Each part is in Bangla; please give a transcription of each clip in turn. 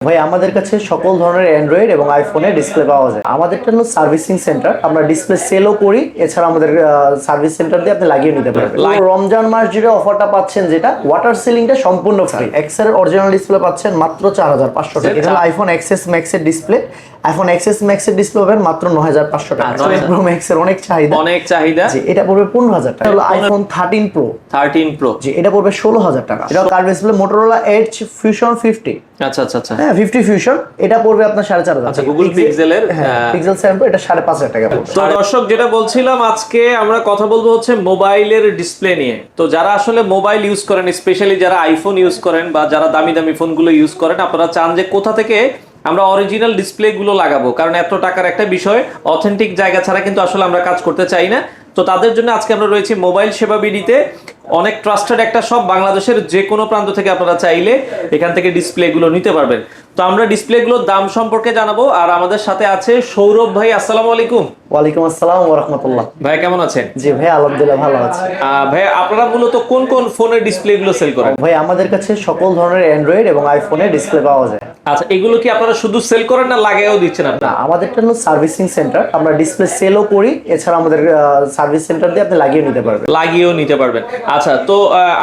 ভাই আমাদের কাছে সকল ধরনের অ্যান্ড্রয়েড এবং আইফোনের ডিসপ্লে পাওয়া যায়। আমাদেরটা হলো সার্ভিসিং সেন্টার, আমরা ডিসপ্লে সেলও করি। এছাড়া আমাদের সার্ভিস সেন্টার দিয়ে আপনি লাগিয়ে নিতে পারবেন। রমজান মাস জুড়ে অফারটা পাচ্ছেন, যেটা ওয়াটার সিলিংটা সম্পূর্ণ ফ্রি। এক্সের অরিজিনাল ডিসপ্লে পাচ্ছেন মাত্র 4500 টাকা। এটা হলো আইফোন এক্সএস ম্যাক্সের ডিসপ্লে। আইফোন এক্সএস ম্যাক্সের ডিসপ্লে পাবেন মাত্র 9500 টাকা। প্রো ম্যাক্সের অনেক চাহিদা। জি, এটা পড়বে 15000 টাকা। হলো আইফোন 13 প্রো। জি, এটা পড়বে 16000 টাকা। এটা curve display Motorola Edge Fusion 50। আচ্ছা আচ্ছা আচ্ছা, হ্যাঁ 50 ফিউশন, এটা পড়বে আপনার 4500। আচ্ছা, গুগল পিক্সেলের পিক্সেল 7 প্রো, এটা 5500 টাকা পড়বে। তো দর্শক, যেটা বলছিলাম, আজকে আমরা কথা বলবো হচ্ছে মোবাইলের ডিসপ্লে নিয়ে। তো যারা আসলে মোবাইল ইউজ করেন, স্পেশালি যারা আইফোন ইউজ করেন বা যারা দামি দামি ফোনগুলো ইউজ করেন, আপনারা চান যে কোথা থেকে আমরা অরিজিনাল ডিসপ্লে গুলো লাগাবো, কারণ এত টাকার একটা বিষয়, অথেন্টিক জায়গা ছাড়া কিন্তু আসলে আমরা কাজ করতে চাই না। তো তাদের জন্য আজকে আমরা রয়েছি মোবাইল সেবা বিডিতে, অনেক ট্রাস্টেড একটা শপ। বাংলাদেশের যে কোনো প্রান্ত থেকে আপনারা চাইলে এখান থেকে ডিসপ্লে গুলো নিতে পারবেন। তো আমরা ডিসপ্লে গুলোর দাম সম্পর্কে জানাবো, আর আমাদের সাথে আছে সৌরভ ভাই। আসসালামু আলাইকুম। ওয়ালাইকুম আসসালাম ওয়া রাহমাতুল্লাহ। ভাই কেমন আছেন? জি ভাই, আলহামদুলিল্লাহ ভালো আছি। ভাই আপনারা মূলত কোন কোন ফোনের ডিসপ্লে গুলো সেল করেন? ভাই আমাদের কাছে সকল ধরনের অ্যান্ড্রয়েড এবং আইফোনের ডিসপ্লে পাওয়া যায়। আচ্ছা, এগুলো কি আপনারা শুধু সেল করেন না লাগাইও দিচ্ছেন আপনারা? না, আমাদেরটা হলো সার্ভিসিং সেন্টার, আমরা ডিসপ্লে সেলও করি। এছাড়া আমাদের সার্ভিস সেন্টার দিয়ে আপনি লাগিয়ে নিতে পারবেন। আচ্ছা, তো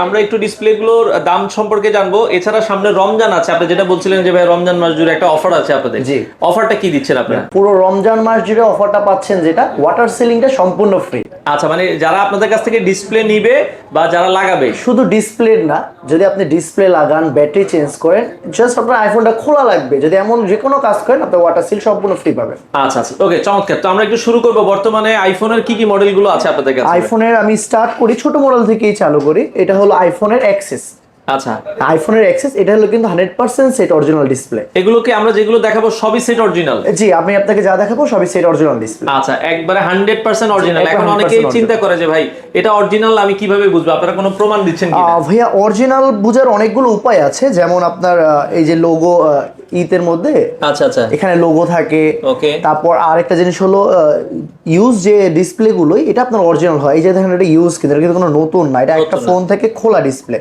আমরা একটু ডিসপ্লে গুলোর দাম সম্পর্কে জানবো। এছাড়া সামনে রমজান আছে, আপনি যেটা বলছিলেন যে ভাই রমজান মাস জুড়ে একটা অফার আছে আপনাদের। জি, অফারটা কি দিচ্ছেন আপনারা? পুরো রমজান মাস জুড়ে অফারটা পাচ্ছেন, যেটা ওয়াটার সিলিংটা সম্পূর্ণ ফ্রি। আচ্ছা, মানে যারা আপনাদের কাছ থেকে ডিসপ্লে নিবে বা যারা লাগাবে, শুধু ডিসপ্লে না, যদি আপনি ডিসপ্লে লাগান, ব্যাটারি চেঞ্জ করেন, জাস্ট আপনার আইফোনটা খোলা লাগবে, যদি এমন যে কোনো কাজ করেন, আপনি ওয়াটার সিল সম্পূর্ণ ফ্রি পাবেন। আচ্ছা আচ্ছা, ওকে, চমৎকার। তো আমরা একটু শুরু করব, বর্তমানে আইফোনের কি কি মডেলগুলো আছে আপনাদের কাছে? আইফোনের আমি স্টার্ট করি, ছোট মডেল থেকেই চালু করি। এটা হলো আইফোনের এক্সেস। আচ্ছা, আইফোনের এক্সেস, এটা হলো কিন্তু 100% সেট অরিজিনাল ডিসপ্লে। এগুলো কি আমরা যেগুলো দেখাবো সবই সেট অরিজিনাল? জি, আমি আপনাকে যা দেখাবো সবই সেট অরিজিনাল ডিসপ্লে। আচ্ছা, একবারে 100% অরিজিনাল। এখন অনেকেই চিন্তা করে যে ভাই এটা অরিজিনাল আমি কিভাবে বুঝবো, আপনারা কোনো প্রমাণ দিচ্ছেন কি? ভাইয়া, অরিজিনাল বুঝার অনেকগুলো উপায় আছে। যেমন আপনার এই যে লোগো ইতের মধ্যে, আচ্ছা আচ্ছা, এখানে লোগো থাকে। ওকে। তারপর আরেকটা জিনিস হলো ইউজ যে ডিসপ্লে গুলোই, এটা আপনার অরিজিনাল হয়। এই যে দেখেন, এটা ইউজ কিন্তু, এটা কিন্তু কোনো নতুন না, এটা একটা ফোন থেকে খোলা ডিসপ্লে।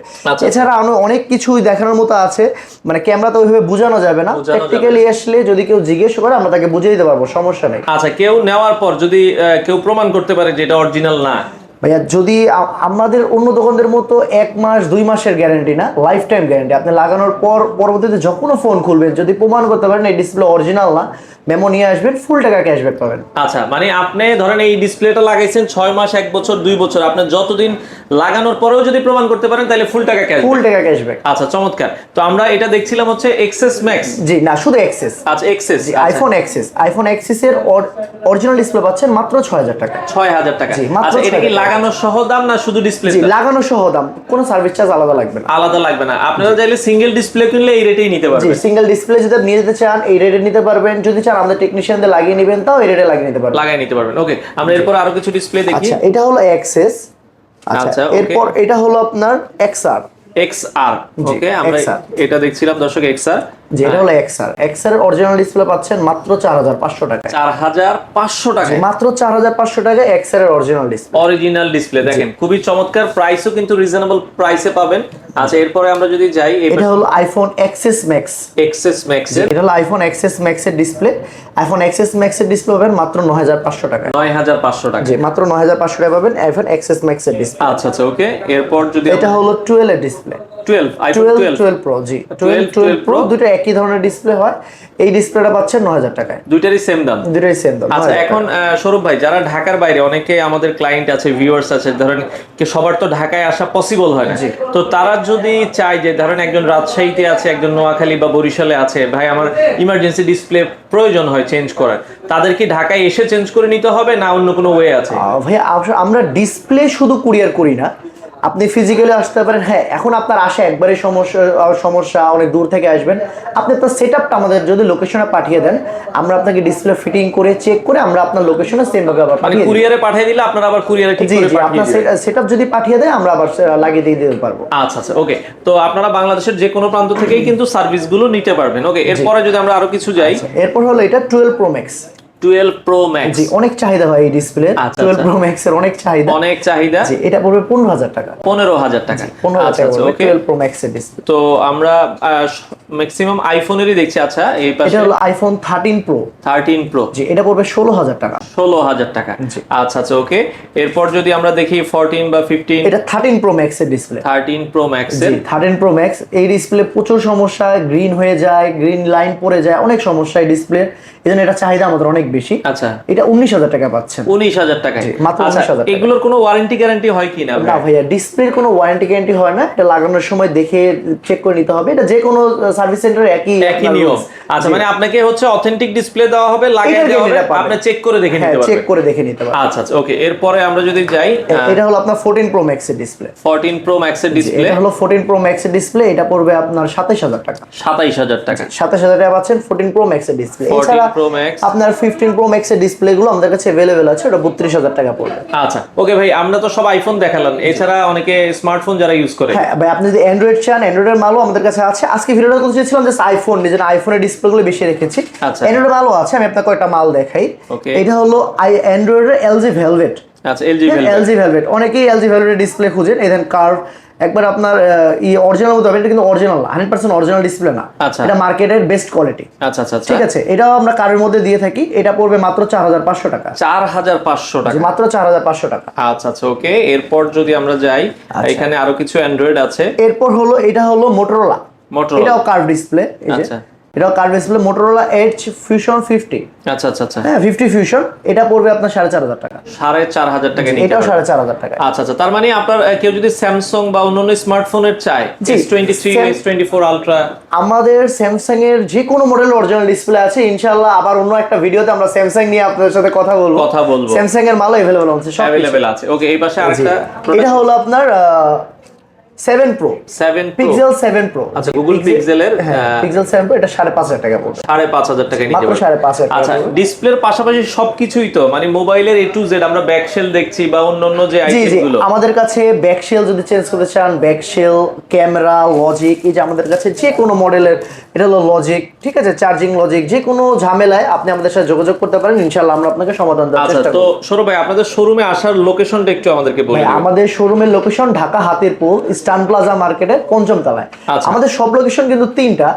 এছাড়া অনেক কিছুই দেখানোর মতো আছে, মানে ক্যামেরাতে ওইভাবে বোঝানো যাবে না। প্র্যাকটিক্যালি আসলে যদি কেউ জিজ্ঞেস করে, আমরা তাকে বুঝিয়ে দিতে পারবো, সমস্যা নেই। আচ্ছা, কেউ নেওয়ার পর যদি কেউ প্রমাণ করতে পারে যে এটা অরিজিনাল না? ভাইয়া, যদি আমাদের অন্য দোকানদের মতো 1 মাস 2 মাসের গ্যারান্টি না, লাইফ টাইম গ্যারান্টি। আপনি লাগানোর পর পরবর্তীতে যখন ফোন খুলবেন, যদি প্রমাণ করতে পারেন এই ডিসপ্লে অরিজিনাল না, মেমো নিয়ে আসবেন, ফুল টাকা ক্যাশব্যাক পাবেন। আচ্ছা, মানে আপনি ধরেন এই ডিসপ্লেটা লাগাইছেন 6 মাস, 1 বছর, 2 বছর, আপনি যতদিন লাগানোর পরেও যদি প্রমাণ করতে পারেন, তাহলে ফুল টাকা ক্যাশব্যাক। আচ্ছা, চমৎকার। তো আমরা এটা দেখছিলাম হচ্ছে এক্সেস ম্যাক্স। জি, না, শুধু এক্সেস। আচ্ছা, এক্সেস, আইফোন এক্সেস এর অরিজিনাল ডিসপ্লে পাচ্ছেন মাত্র 6000 টাকা। 6000 টাকা। আচ্ছা, এটা কি লাগানো সহ দাম না শুধু ডিসপ্লে? জি, লাগানো সহ দাম, কোনো সার্ভিস চার্জ আলাদা লাগবে না। আপনারা চাইলে সিঙ্গেল ডিসপ্লে কিনলে এই রেটেই নিতে পারবেন। জি, সিঙ্গেল ডিসপ্লে যদি নিয়ে যেতে চান, এই রেটে নিতে পারবেন। যদি চান আমাদের টেকনিশিয়ানদের লাগিয়ে নেবেন, তাও এই রেটে লাগিয়ে নিতে পারবেন। ওকে, আমরা এরপর আরো কিছু ডিসপ্লে দেখি। আচ্ছা, এটা হলো এক্সেস। আচ্ছা, এরপর এটা হলো আপনার এক্সআর। ওকে, আমরা এটা দেখছিলাম দর্শক, এক্সআর। যেটা হলো এক্সআর এর অরিজিনাল ডিসপ্লে পাচ্ছেন মাত্র 4500 টাকা। 4500 টাকা, মাত্র 4500 টাকা এক্সআর এর অরিজিনাল ডিসপ্লে। দেখেন, খুবই চমৎকার, প্রাইসও কিন্তু রিজনেবল প্রাইসে পাবেন। আচ্ছা, এরপরে আমরা যদি যাই, এটা হলো আইফোন এক্সএস ম্যাক্স। এটা হলো আইফোন এক্সএস ম্যাক্স এর ডিসপ্লে। আইফোন এক্সএস ম্যাক্স এর ডিসপ্লে পাবেন মাত্র 9500 টাকা। 9500 টাকা। জি, মাত্র 9500 টাকা পাবেন আইফোন এক্সএস ম্যাক্স এর ডিসপ্লে। আচ্ছা আচ্ছা, ওকে। এরপর যদি এটা হলো 12 এর ডিসপ্লে। 12 প্রো। জি, 12 প্রো, দুটো একই ধরনের ডিসপ্লে হয়। এই ডিসপ্লেটা পাচ্ছেন 9000 টাকায়। দুইটারই সেম দাম। আচ্ছা, এখন সৌরভ ভাই, যারা ঢাকার বাইরে, অনেকে আমাদের ক্লায়েন্ট আছে, ভিউয়ার্স আছে, ধরেন কি সবার তো ঢাকায় আসা পসিবল হয় না। তো তারা যদি চায় যে ধরেন একজন রাজশাহীতে আছে, একজন নোয়াখালী বা বরিশালে আছে, ভাই আমার ইমার্জেন্সি ডিসপ্লে প্রয়োজন হয় চেঞ্জ করার, তাদের কি ঢাকায় এসে চেঞ্জ করে নিতে হবে না অন্য কোনো ওয়ে আছে? ভাই, আমরা ডিসপ্লে শুধু কুরিয়ার করি না, আপনি ফিজিক্যালি আসতে পারেন। হ্যাঁ, এখন আপনার আসা একবারে সমস্যা, অনেক দূর থেকে আসবেন, আপনি আপনার সেটআপটা আমাদের যদি লোকেশনে পাঠিয়ে দেন, আমরা আপনাকে ডিসপ্লে ফিটিং করে চেক করে আমরা আপনার লোকেশনে সেম ভাবে আবার মানে কুরিয়ারে পাঠিয়ে দিলে আপনারা আবার কুরিয়ারে ঠিক করে পাঠিয়ে দিবেন। আপনার সেটআপ যদি পাঠিয়ে দেয়, আমরা আবার লাগিয়ে দিয়ে দিতে পারবো। আচ্ছা আচ্ছা, ওকে। তো আপনারা বাংলাদেশের যে কোনো প্রান্ত থেকেই কিন্তু সার্ভিসগুলো নিতে পারবেন। ওকে, এরপরে যদি আমরা আরো কিছু যাই, এরপর হলো এটা 12 প্রো ম্যাক্স। 12 Pro Max. জি, অনেক চাহিদা হয় এই ডিসপ্লে। আচ্ছা, 12 আচ্ছা। প্রো ম্যাক্স এর অনেক চাহিদা। অনেক চাহিদা। জি, এটা পড়বে 15,000 টাকা। 15,000 টাকা। 15,000 আচ্ছা টাকা আচ্ছা, পড়বে ওকে। 12 প্রো ম্যাক্স এর ডিসপ্লে। তো আমরা ম্যাক্সিমাম আইফোনেরই দেখছি। আচ্ছা, এই এটা পাশে হলো আইফোন 13 প্রো। 13 প্রো। জি, এটা পড়বে 16,000 টাকা। 16,000 টাকা। জি। আচ্ছা আচ্ছা, ওকে। এরপর যদি আমরা দেখি 14 বা 15, এটা 13 প্রো ম্যাক্স এর ডিসপ্লে। 13 প্রো ম্যাক্স জি, এর। 13 প্রো ম্যাক্স এই ডিসপ্লে প্রচুর সমস্যা, গ্রিন হয়ে যায়, গ্রিন লাইন পড়ে যায়, অনেক সমস্যা এই ডিসপ্লে। এজন্য এটা চাহিদা আমাদের অনেক বেশি। আচ্ছা, এটা 19,000 টাকা পাচ্ছেন। 19,000 টাকায়। জি, মাত্র আচ্ছা, 19,000 টাকা। এগুলোর কোনো ওয়ারেন্টি গ্যারান্টি হয় কি না না ভাই? ভাইয়া, ডিসপ্লের কোনো ওয়ারেন্টি গ্যারান্টি হয় না। এটা লাগানোর সময় দেখে চেক করে নিতে হবে। এটা যে কোনো সার্ভিস সেন্টারে একই একই নিয়ম। আচ্ছা, মানে আপনাকে হচ্ছে অথেন্টিক ডিসপ্লে দেওয়া হবে, লাগিয়ে এটার দেওয়া হবে, গ্যারান্টি পাবেন। আপনি চেক করে দেখে হ্যাঁ, নিতে চেক পারবেন। করে দেখে নিতে পারবেন। আচ্ছা আচ্ছা, ওকে। এরপরে আমরা যদি যাই, এটা হলো আপনার 14 প্রো ম্যাক্স এর ডিসপ্লে। 14 প্রো ম্যাক্স এর ডিসপ্লে। এটা হলো 14 প্রো ম্যাক্স এর ডিসপ্লে। এটা পড়বে আপনার 27,000 টাকা। 27,000 টাকা। 27,000 টাকা পাচ্ছেন 14 প্রো ম্যাক্স এর ডিসপ্লে। 14 এছাড়া Pro Max। আপনার 15 প্রো ম্যাক্স এর ডিসপ্লে গুলো আমাদের কাছে अवेलेबल আছে। ওটা 32,000 টাকা পড়বে। আচ্ছা, ওকে ভাই, আমরা তো সব আইফোন দেখালাম, এছাড়া অনেকে স্মার্টফোন যারা ইউজ করে। হ্যাঁ ভাই, আপনি যদি অ্যান্ড্রয়েড চান, অ্যান্ড্রয়েডের মালও আমাদের কাছে আছে। আজকে ভিডিওটা করতে চেয়েছিলাম যে আইফোন, নিজের আইফোনের ডিসপ্লে গুলো বেশি রেখেছি। আচ্ছা। অ্যান্ড্রয়েডের মালও আছে, আমি আপনাকে কয়েকটা মাল দেখাই। ওকে। এটা হলো অ্যান্ড্রয়েডের এলজি ভেলভেট। আচ্ছা, এলজি ভেলভেট। এলজি ভেলভেট, অনেকেই এলজি ভেলভেটের ডিসপ্লে খুঁজেন। এই দেন কার্ভ, একবার আপনার অরিজিনাল মতো হবে। এটা কিন্তু অরিজিনাল না, 100% অরিজিনাল ডিসপ্লে না। আচ্ছা। এটা মার্কেটের বেস্ট কোয়ালিটি। আচ্ছা আচ্ছা আচ্ছা, ঠিক আছে, এটাও আমরা কারের মধ্যে দিয়ে থাকি। এটা পড়বে মাত্র 4,500 টাকা। 4,500 টাকা। মাত্র 4,500 টাকা। আচ্ছা আচ্ছা, ওকে। এরপর যদি আমরা যাই, আচ্ছা। এখানে আরো কিছু অ্যান্ড্রয়েড আছে। এরপর হলো, এটা হলো মোটরোলা। Motorola। এটাও কার্ভ ডিসপ্লে। আচ্ছা। এটাও curve display, Motorola edge fusion 50। আচ্ছা আচ্ছা আচ্ছা, হ্যাঁ, 50 ফিউশন। এটা পড়বে আপনার 4,500 টাকা। 4,500 টাকা নিতে এটাও পারবেন। 4,500 টাকা। আচ্ছা আচ্ছা, তার মানে আপনার কেউ যদি স্যামসাং বা অন্যান্য স্মার্টফোনের চায়, জি, S23, S24 আলট্রা, আমাদের স্যামসাং এর যে কোনো মডেল অরিজিনাল ডিসপ্লে আছে। ইনশাআল্লাহ আবার অন্য একটা ভিডিওতে আমরা স্যামসাং নিয়ে আপনাদের সাথে কথা বলবো। স্যামসাং এর মালও अवेलेबल আছে, সব অ্যাভেলেবেল আছে। ওকে, এই পাশে আরেকটা এটা হলো আপনার 7 প্রো 7 প্রো। Pixel 7 pro. আচ্ছা, গুগল পিক্সেলের পিক্সেল 7 প্রো, এটা 5,500 টাকা পড়বে। 5,500 টাকা নিতে মাত্র পারবেন। 5,500 টাকা আচ্ছা, পড়বে। ডিসপ্লের পাশাপাশি সবকিছুই তো, মানে মোবাইলের A to Z আমরা ব্যাকশেল দেখছি বা অন্যান্য যে জি জি, আইটেমগুলো। আমাদের কাছে ব্যাকশেল যদি চেঞ্জ করতে চান, ব্যাকশেল, ক্যামেরা, লজিক, এই যে আমাদের কাছে যে কোনো মডেলের, এটা হলো লজিক। ঠিক আছে, চার্জিং লজিক, যে কোনো ঝামেলায় আপনি আমাদের সাথে যোগাযোগ করতে পারেন। ইনশাআল্লাহ আমরা আপনাকে সমাধান দেওয়ার আচ্ছা, চেষ্টা তো করব। সৌরভ ভাই, আপনাদের শোরুমে আসার লোকেশনটা একটু আমাদেরকে বলে ভাই, দিন। আমাদের শোরুমের লোকেশন ঢাকা হাতিরপুল স্টান প্লাজা মার্কেটের পঞ্চম তলায়। আচ্ছা। আমাদের সব লোকেশন কিন্তু তিনটা,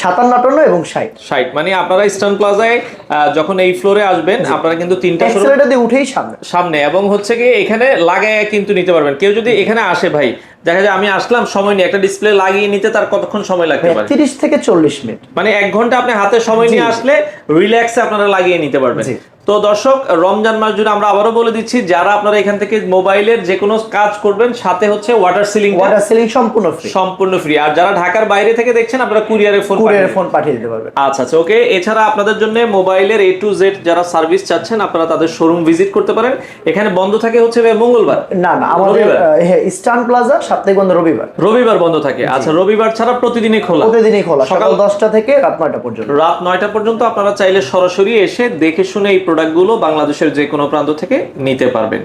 57, 58 এবং 60। 60, মানে আপনারা ইস্টার্ন প্লাজায় যখন এই ফ্লোরে আসবেন, আপনারা কিন্তু তিনটা শোরুম এক্সেলেটার দিয়ে উঠেই সামনে। সামনে, এবং হচ্ছে কি এখানে লাগায় কিন্তু নিতে পারবেন। কেউ যদি এখানে আসে ভাই, দেখা যায় আমি আসলাম, সময় নিয়ে একটা ডিসপ্লে লাগিয়ে নিতে তার কতক্ষণ সময় লাগতে পারে? 30 থেকে 40 মিনিট। মানে 1 ঘন্টা আপনি হাতে সময় নিয়ে আসলে রিল্যাক্সে আপনারা লাগিয়ে নিতে পারবেন। জি। তো দর্শক, রমজান মাস জুড়ে আমরা আবারও বলে দিচ্ছি, যারা আপনারা এখান থেকে মোবাইলের যে কোনো কাজ করবেন, সাথে হচ্ছে ওয়াটার সিলিং সম্পূর্ণ ফ্রি। সম্পূর্ণ ফ্রি। আর যারা ঢাকার বাইরে থেকে দেখছেন, আপনারা কুরিয়ারে ফোন পাঠিয়ে দিতে পারবেন। আচ্ছা আচ্ছা, ওকে। এছাড়া আপনাদের জন্য মোবাইলের A to Z যারা সার্ভিস চাচ্ছেন, আপনারা তাদের শোরুম ভিজিট করতে পারেন। এখানে বন্ধ থাকে হচ্ছে মঙ্গলবার। না না, আমাদের স্টান প্লাজা সাপ্তাহিক বন্ধ রবিবার। রবিবার বন্ধ থাকে। আচ্ছা, রবিবার ছাড়া প্রতিদিনই খোলা? প্রতিদিনই খোলা, সকাল সকাল 10টা থেকে রাত 9টা পর্যন্ত। রাত 9টা পর্যন্ত আপনারা চাইলে সরাসরি এসে দেখে শুনে এই প্রোডাক্টগুলো বাংলাদেশের যে কোনো প্রান্ত থেকে নিতে পারবেন।